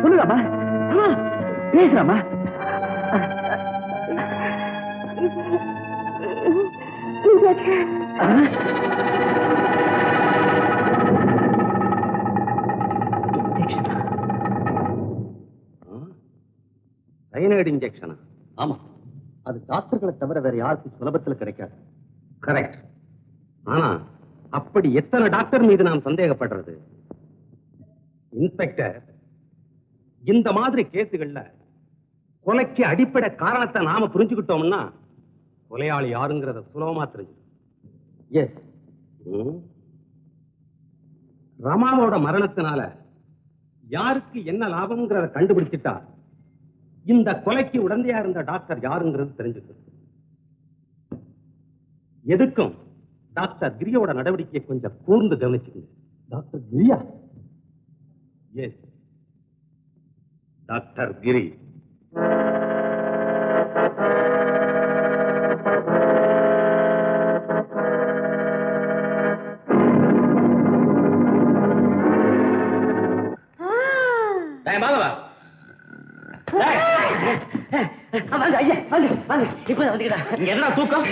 சொல்லுங்கம்மா, பேசுறாமா? சயனைடு இன்ஜெக்ஷனா? ஆமா, அது டாக்டர்களை தவிர வேற யாருக்கும் சுலபத்தில் கிடைக்காது. கரெக்ட். ஆனா அப்படி எத்தனை டாக்டர் மீது நாம் சந்தேகப்படுறது? இன்ஸ்பெக்டர், இந்த மாதிரி கேசுகள்ல கொலைக்கு அடிப்படை காரணத்தை நாம புரிஞ்சுக்கிட்டோம்னா கொலையாளி யாருங்கிறத சுலபமா தெரிஞ்சு. எஸ். ரமாவோட மரணத்தினால யாருக்கு என்ன லாபம்ங்கிறத கண்டுபிடிச்சிட்டா இந்த கொலைக்கு உடந்தையா இருந்த டாக்டர் யாருங்கிறது தெரிஞ்சுக்கிறது. எதுக்கும் டாக்டர் கிரியோட நடவடிக்கையை கொஞ்சம் கூர்ந்து கவனிச்சுக்கங்க. டாக்டர் கிரியா? எஸ், டாக்டர் கிரி. என்ன தூக்கம்?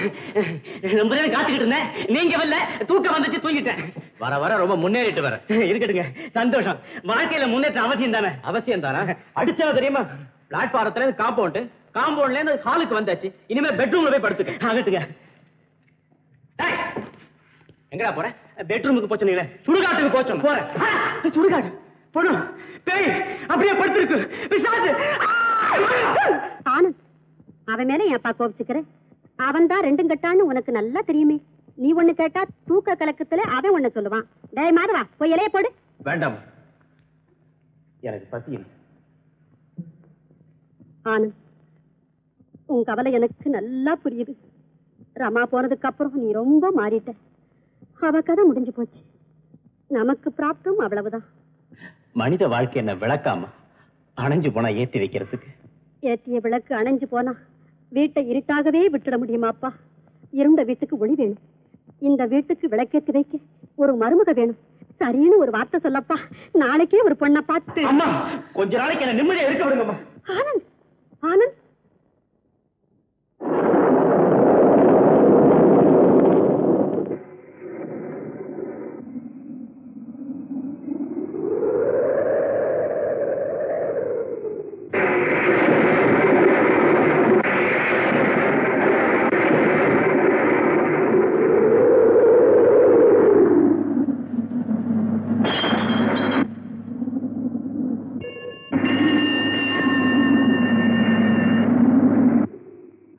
ரொம்ப நேரம் காத்துக்கிட்டு இருந்தேன், நீங்க வரல, தூக்கம் வந்துச்சு, தூங்கிட்டேன். வர வர ரொம்ப முன்னேறிட்டு வர. இருக்கட்டுங்க, சந்தோஷம். வாழ்க்கையில முன்னேற்றம் அவசியம் தானே? அவசியம் தானே? அடிச்சவ தெரியுமா? பிளாட்பாரத்துல காம்பவுண்ட்ல இருந்து ஹாலுக்கு வந்தாச்சு. இனிமே பெட்ரூம்ல போய் படுத்துக்க. ஆகட்டுங்க. எங்கடா போற? பெட்ரூமுக்கு போச்சு. சுடுகாட்டுக்கு போச்சோம். போறேன். சுடுகாடு பொண்ணு பேய் அப்படியே படுத்திருக்கு. ஆனந்த், அவன் மேல என் அப்பா கோபிச்சுக்கிற? அவன் தான் ரெண்டும் கட்டான்னு உனக்கு நல்லா தெரியுமே. நீ ஒண்ணு கேட்டா தூக்க கலக்கத்துல அவன் ஒண்ணு சொல்லுவான். டேய் மாதவா, போய் இலைய போடு. வேண்டாம், எனக்கு பசி. ஆனந்த், உன் கவலை எனக்கு நல்லா புரியுது. ரமா போனதுக்கு அப்புறம் நீ ரொம்ப மாறிட்ட. அவ கதை முடிஞ்சு போச்சு. நமக்கு பிராப்தம் அவ்வளவுதான். மனித வாழ்க்கை என்ன விளக்காம அணைஞ்சு போனா ஏத்தி வைக்கிறதுக்கு? ஏத்திய விளக்கு அணைஞ்சு போனா வீட்டை இருட்டாகவே விட்டுட முடியுமாப்பா? இருண்ட வீட்டுக்கு ஒளி வேணும். இந்த வீட்டுக்கு விளக்கேற்றி வைக்க ஒரு மருமக வேணும். சரின்னு ஒரு வார்த்தை சொல்லப்பா. நாளைக்கே ஒரு பொண்ணை பார்த்து. அம்மா, கொஞ்ச நாளைக்கு என்ன நிம்மதியா இருக்க விடுங்கம்மா. Anand, Anand,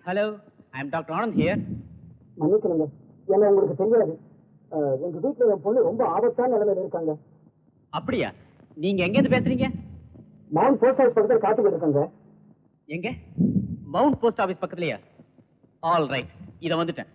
Hello, I am Dr. Anand here. மன்னிக்கணுங்க, என்ன உங்களுக்கு தெரியாது. எங்க வீட்டுல என் பொண்ணு ரொம்ப ஆபத்தான நிலைமையில இருக்காங்க. அப்படியா? நீங்க எங்க இருந்து பேசுறீங்க? மவுண்ட் போஸ்ட் ஆஃபீஸ் பக்கத்துல காத்துக்கிட்டு இருக்காங்க. எங்க? மவுண்ட் போஸ்ட் ஆபீஸ் பக்கத்துலயா? ஆல் ரைட், இத வந்துட்டேன்.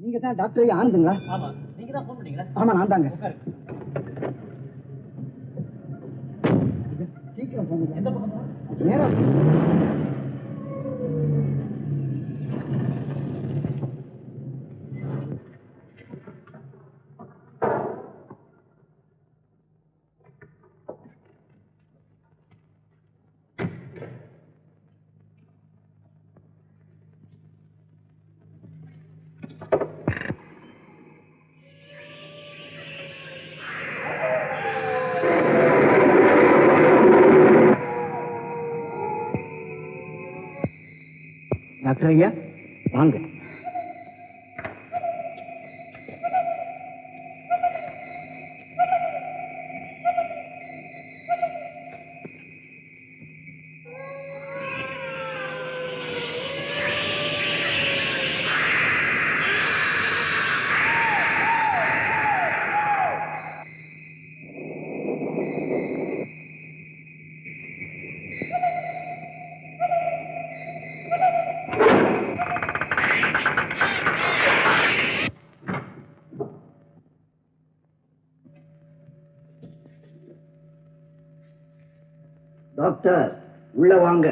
நீங்க தான் டாக்டர் ஆனந்துங்களா? ஆமா, நீங்க தான் ஃபோன் பண்ணீங்களா? ஆமா, நான் தாங்க. சீக்கிரம் போங்க. எந்த பக்கம்? நேரம். டாக்டர் ஐயா வாங்க. டாக்டர் உள்ள வாங்க.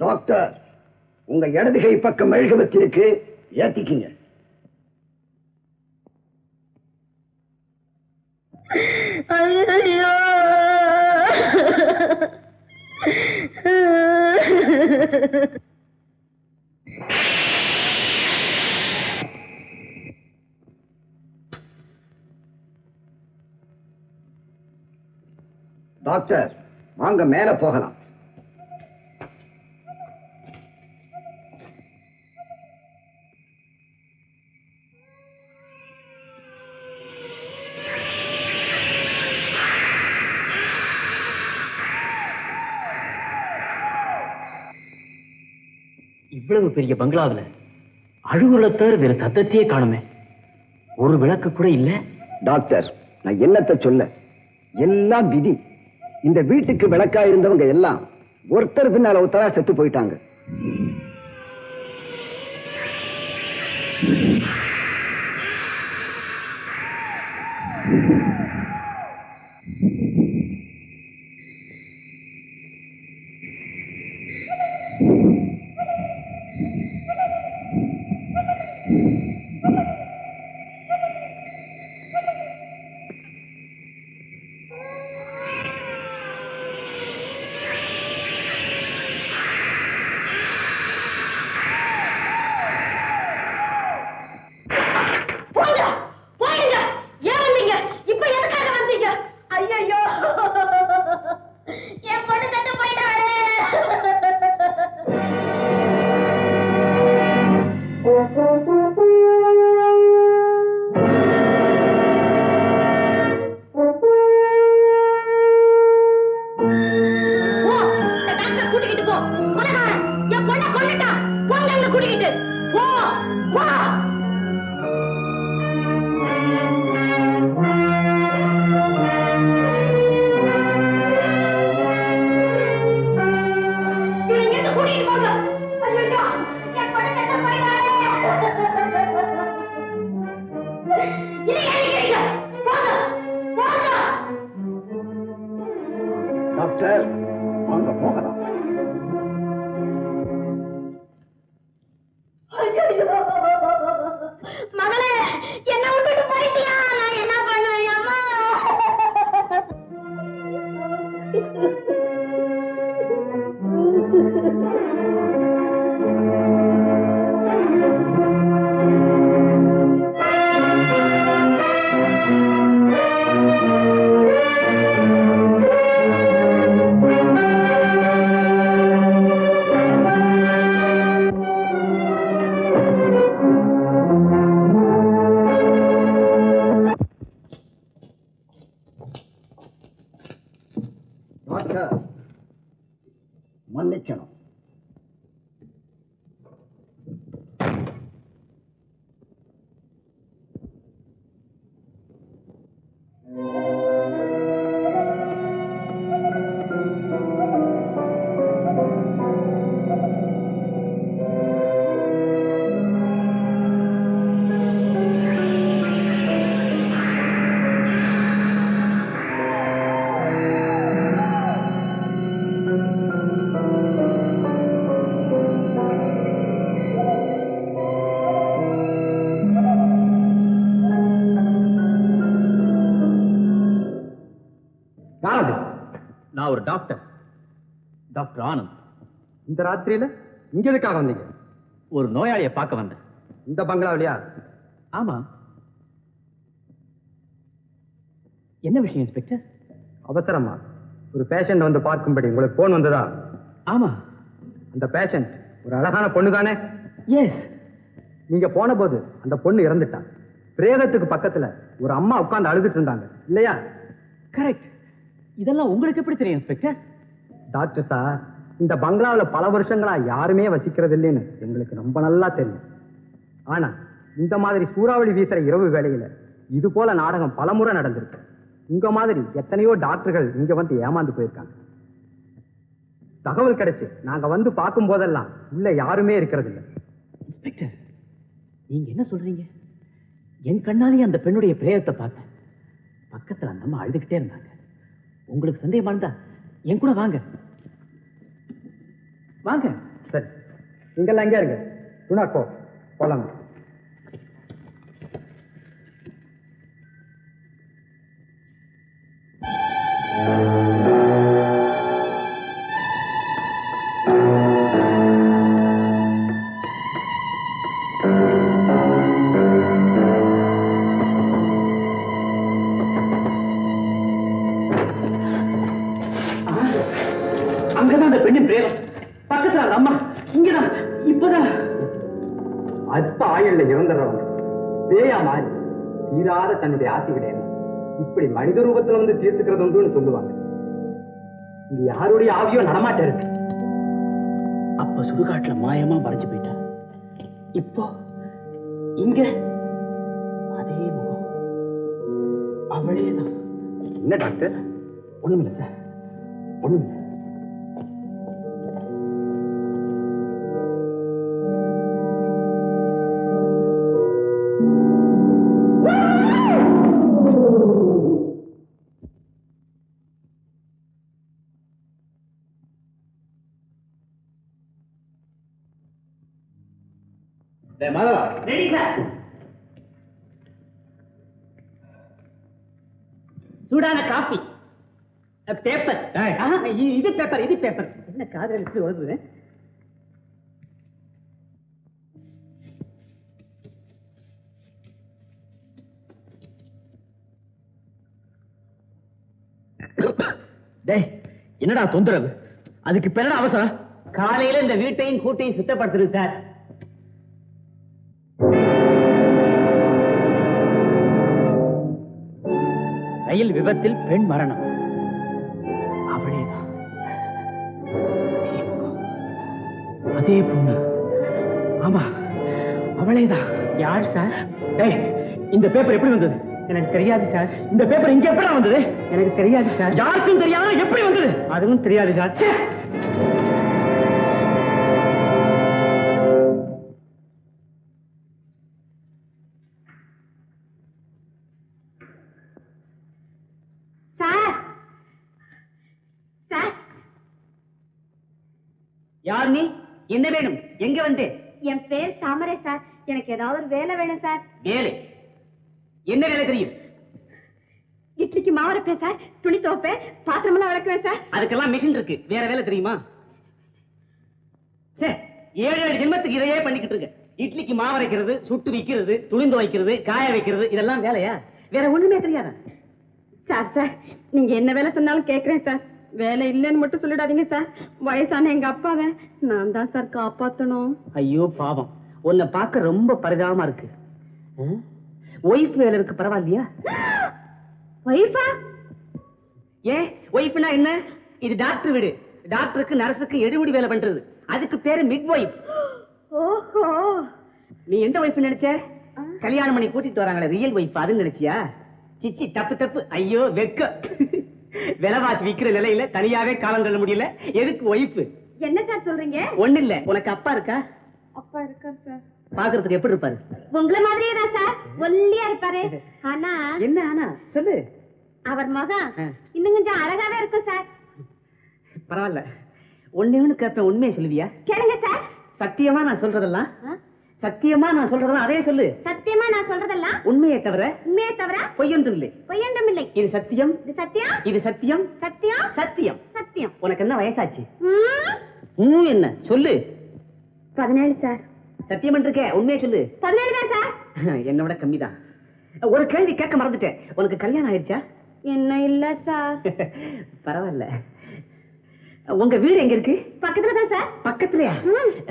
டாக்டர், உங்க இடது கை பக்கம் மெழுகுவர்த்திருக்கு, ஏத்திக்கிங்க. டாக்டர் வாங்க, மேல போகலாம். இவ்வளவு பெரிய பங்களாவில் அழுகுறத தவிர வேற சத்தத்தையே காணுமே. ஒரு விளக்கு கூட இல்ல. டாக்டர், நான் என்னத்தை சொல்ல, எல்லாம் விதி. இந்த வீட்டுக்கு விளக்கா இருந்தவங்க எல்லாம் ஒருத்தர் பின்னால ஒருத்தரா செத்து போயிட்டாங்க. டாக்டர் வாங்க போகலாம். மகளே, என்ன விட்டுட்டு போயிட்டியா? நான் என்ன பண்ணுவேன் அம்மா? மன்னிக்கணும். நான் ஒரு டாக்டர், டாக்டர் ஆனந்த். இந்த ராத்திரியில இங்க எதுக்காக வந்தீங்க? ஒரு நோயாளியை பார்க்க வந்தேன். இந்த பங்களாவிலையா? ஆமா. என்ன விஷயம் இன்ஸ்பெக்டர்? அவசரமா ஒரு பேஷண்ட் வந்து பார்க்கும்படி உங்களுக்கு போன் வந்ததா? ஆமா. அந்த பேஷண்ட் ஒரு அழகான பொண்ணு தானே? எஸ். நீங்க போன போது அந்த பொண்ணு இறந்துட்டா. பிரேதத்துக்கு பக்கத்துல ஒரு அம்மா உட்கார்ந்து அழுதுட்டு இருந்தாங்க இல்லையா? கரெக்ட். இதெல்லாம் உங்களுக்கு எப்படி தெரியும் இன்ஸ்பெக்டர்? டாக்டர் சார், இந்த பங்களாவில் பல வருஷங்களா யாருமே வசிக்கிறது இல்லைன்னு எங்களுக்கு ரொம்ப நல்லா தெரியும். ஆனா இந்த மாதிரி சூறாவளி வீசுற இரவு வேளையில இது போல நாடகம் பலமுறை நடந்திருக்கு. உங்க மாதிரி எத்தனையோ டாக்டர்கள் இங்க வந்து ஏமாந்து போயிருக்காங்க. தகவல் கிடைச்சு நாங்க வந்து பார்க்கும் போதெல்லாம் உள்ள யாருமே இருக்கிறது இல்லை. இன்ஸ்பெக்டர், நீங்க என்ன சொல்றீங்க? என் கண்ணாலேயே அந்த பெண்ணுடைய பிரேயத்தை பார்த்தேன். பக்கத்துல அந்த அம்மா அழுதுகிட்டே இருந்தாங்க. உங்களுக்கு சந்தேகமா இருந்தா என் கூட வாங்க. வாங்க. சரி, இங்கெல்லாம் எங்க இருங்க. துணாக்கோ போலாம். அங்கதான் அந்த பெண்ணின் பிரேதம். பக்கத்துல அந்த அம்மா. இங்கதான். இப்பதான் அற்ப ஆயுள்ல இறந்துடுறவங்க பேயா மாறி தீராத தன்னுடைய ஆசை கிடையாது. இப்படி மனித ரூபத்துல வந்து தீர்த்துக்கிறது உண்டுன்னு சொல்லுவாங்க. இங்க யாருடைய ஆவியோ நடமாட்ட இருக்கு. அப்ப சுடுகாட்டுல மாயமா மறைஞ்சு போயிட்டா. இப்போ இங்க அதே முகம். அவளேதான். என்ன டாக்டர்? ஒண்ணுமில்லை சார், ஒண்ணுமில்லை. சூடான காபி, பேப்பர். இது பேப்பர், இது பேப்பர். என்ன காதல் எப்படி உழவுது? என்னடா தொந்தரவு? அதுக்கு பெரிய அவசரம். காலையில இந்த வீட்டையும் கூட்டையும் சுத்தப்படுத்துறது சார். ரயில் விபத்தில் பெண் மரணம். அவளேதான். அதே பொண்ணு. ஆமா, அவளேதான். யார் சார்? இந்த பேப்பர் எப்படி வந்தது? எனக்கு தெரியாது சார். இந்த பேப்பர் இங்க எப்படி வந்தது? எனக்கு தெரியாது சார். யாருக்கும் தெரியாத எப்படி வந்தது? அதுவும் தெரியாது சார். யார் நீ? என்ன வேணும்? எங்க வந்து? என் பேர் தாமரை சார். எனக்கு ஏதாவது ஒரு வேலை வேணும் சார். வேலை? என்ன வேலை தெரியும்? இட்லிக்கு மாவு அரைப்பேன் சார், துணி துவைப்பேன், பாத்திரமெல்லாம் விளக்குவேன் சார். அதுக்கெல்லாம் மிஷின் இருக்கு. வேற வேலை தெரியுமா? 7 ஜென்மத்துக்கு இதையே பண்ணிக்கிட்டு இருக்க. இட்லிக்கு மாவு அரைக்கிறது, சுட்டு விக்கிறது, துணி துவைக்கிறது, காய வைக்கிறது, இதெல்லாம் வேலையா? வேற ஒண்ணுமே தெரியாதா? சார் சார், நீங்க என்ன வேலை சொன்னாலும் கேட்கிறேன் சார். வேலை இல்லைன்னு மட்டும் சொல்லிடாதீங்க சார். வயசான எங்க அப்பாவை நான் தான் சார் காப்பாத்தணும். ஐயோ பாவம், உன்னை பார்க்க ரொம்ப பரிதாபமா இருக்கு. ஒய்ஃப் வேலை இருக்கு, பரவாயில்லையா? ஒய்ஃபா? ஏன் ஒய்ஃப்னா என்ன? இது டாக்டர் வீடு. டாக்டருக்கு நர்ஸுக்கு எடுபடி வேலை பண்றது. அதுக்கு பேரு மிட் ஒய்ஃப். ஓஹோ, நீ எந்த ஒய்ஃப் நினைச்ச? கல்யாணம் பண்ணி கூட்டிட்டு வராங்களே ரியல் ஒய்ஃப், அது நினைச்சியா? சிச்சி, தப்பு தப்பு. ஐயோ வெக்க. விலைவாசி விக்கிற நிலையில தனியாவே காலம் தள்ள முடியல, எதுக்கு ஒய்ஃப்? என்ன சார் சொல்றீங்க? ஒண்ணு இல்ல. உனக்கு அப்பா இருக்கா? அப்பா இருக்கார் சார். பாக்குறதுக்கு எப்படி இருப்பாரு? உங்களை மாதிரியே தான் சார், ஒல்லியா இருப்பாரு. ஆனா என்ன ஆனா சொல்லு. அவர் மகன் இன்னும் கொஞ்சம் அழகாவே இருக்கும் சார். பரவாயில்ல, ஒண்ணு கேட்பேன், உண்மையை சொல்லுவியா? கேளுங்க சார். சத்தியமா நான் சொல்றதெல்லாம், சத்தியமா நான் சொல்றதெல்லாம் அதே சொல்லு. சத்தியமா நான் சொல்றதெல்லாம் உண்மையை தவிர பொய்யொன்றும் இல்லை. பொய்யொன்றும் இல்லை. இது சத்தியம். இது சத்தியம். இது சத்தியம். சத்தியம். சத்தியம். சத்தியம். உனக்கு என்ன வயசாச்சு? என்ன சொல்லு? 17 சார். சத்தியம் இருக்கே, உண்மையை சொல்லு. 17 தான் சார். என்னோட கம்மிதான். ஒரு கேள்வி கேட்க மறந்துட்டேன். உனக்கு கல்யாணம் ஆயிடுச்சா? என்ன இல்ல சார். பரவாயில்ல. உங்க வீடு எங்க இருக்கு? பக்கத்துல தான் சார். பக்கத்துலயா?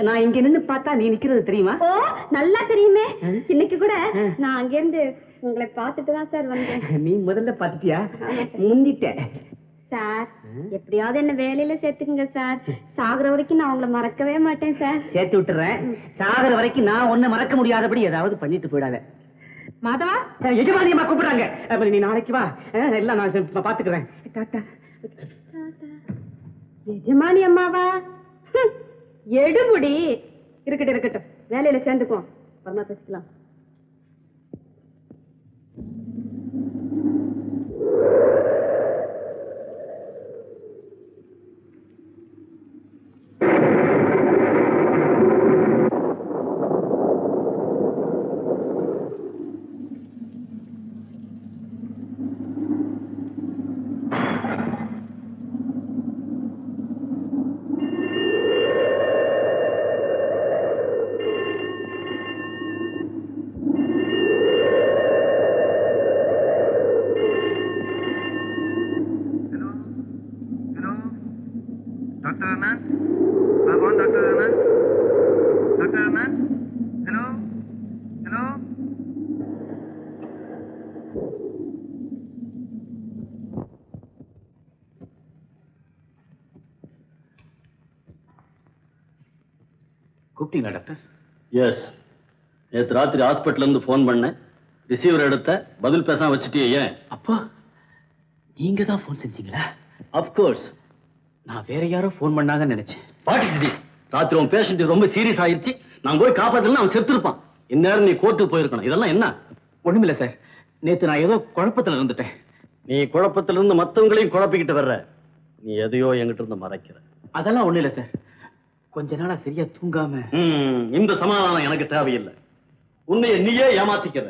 நான் இங்க நின்னு பார்த்தா நீ நிக்கிறது தெரியுமா? ஓ, நல்லா தெரியுமே. இன்னைக்கு கூட நான் அங்க இருந்து உங்களை பார்த்துட்டு தான் சார் வந்தேன். நீ முதல்ல பாத்துட்டியா? முந்திட்ட சார். எப்படியாவது என்ன வேலையில சேர்த்துக்குங்க சார். சாகுற வரைக்கும் நான் உங்களை மறக்கவே மாட்டேன் சார். சேர்த்து விட்டுறேன். சாகுற வரைக்கும் நான் ஒன்ன மறக்க முடியாதபடி ஏதாவது பண்ணிட்டு போயிடாத. மாதவா, எஜமானியம்மா கூப்பிடுறாங்க. நீ நாளைக்கு வா, எல்லாம் நான் பாத்துக்கிறேன். எஜமானி அம்மாவா? எடுமுடி. இருக்கட்டும் இருக்கட்டும், வேலையில சேர்ந்துக்குவோம். அப்புறமா பேசிக்கலாம். கூப்பிட்டீங்களா டாக்டர்? எஸ், நேற்று ராத்திரி ஹாஸ்பிட்டல்ல இருந்து போன் பண்ணேன். ரிசீவர் எடுத்த, பதில் பேசாம வச்சுட்டியே ஏன்? அப்போ நீங்க தான் போன் செஞ்சீங்களா? அப்கோர்ஸ். நான் வேற யாரோ போன் பண்ணாங்கன்னு நினைச்சேன். What is this? ராத்திரி உன் பேஷண்ட் ரொம்ப சீரியஸ் ஆயிருச்சு, நான் போய் காப்பாத்தலாம், அவன் செத்துருப்பான். இந்நேரம் நீ கோர்ட்டுக்கு போயிருக்கணும். இதெல்லாம் என்ன? ஒண்ணுமில்ல சார், நேத்து நான் ஏதோ குழப்பத்துல இருந்துட்டேன். நீ குழப்பத்துல இருந்து மத்தவங்களையும் குழப்பிக்கிட்டு வர்ற. நீ எதையோ என்கிட்ட இருந்து மறைக்கிற. அதெல்லாம் ஒண்ணு இல்ல சார், கொஞ்ச நாளா சரியா தூங்காம. இந்த சமாதானம் எனக்கு தேவையில்லை. உன்னைய நீயே ஏமாத்திக்கிற.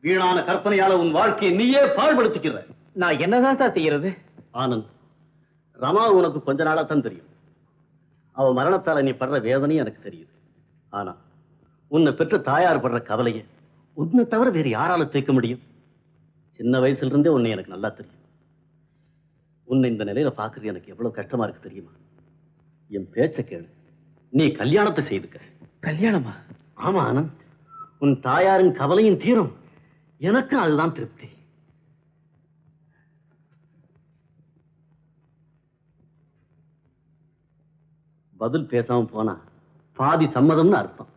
வீணான கற்பனையால உன் வாழ்க்கையை நீயே பாழ்படுத்திக்கிற. நான் என்னதான் சார் செய்யறது? ஆனந்த், ரமா உனக்கு கொஞ்ச நாளா தான் தெரியும். அவ மரணத்தால நீ படுற வேதனையும் எனக்கு தெரியுது. ஆனா உன்னை பெற்ற தாயார் படுற கவலையை உன்னை தவிர வேறு யாரால தீர்க்க முடியும்? சின்ன வயசுல இருந்தே உன்னை எனக்கு நல்லா தெரியும். உன்னை இந்த நிலையில பாக்குறது எனக்கு எவ்வளவு கஷ்டமா இருக்கு தெரியுமா? என் பேச்ச கேளு, நீ கல்யாணத்தை செய்துக்க. கல்யாணமா? ஆமா ஆனந்த், உன் தாயாரின் கவலையும் தீரும், எனக்கும் அதுதான் திருப்தி. பதில் பேசாம போனா பாதி சம்மதம்னு அர்த்தம்.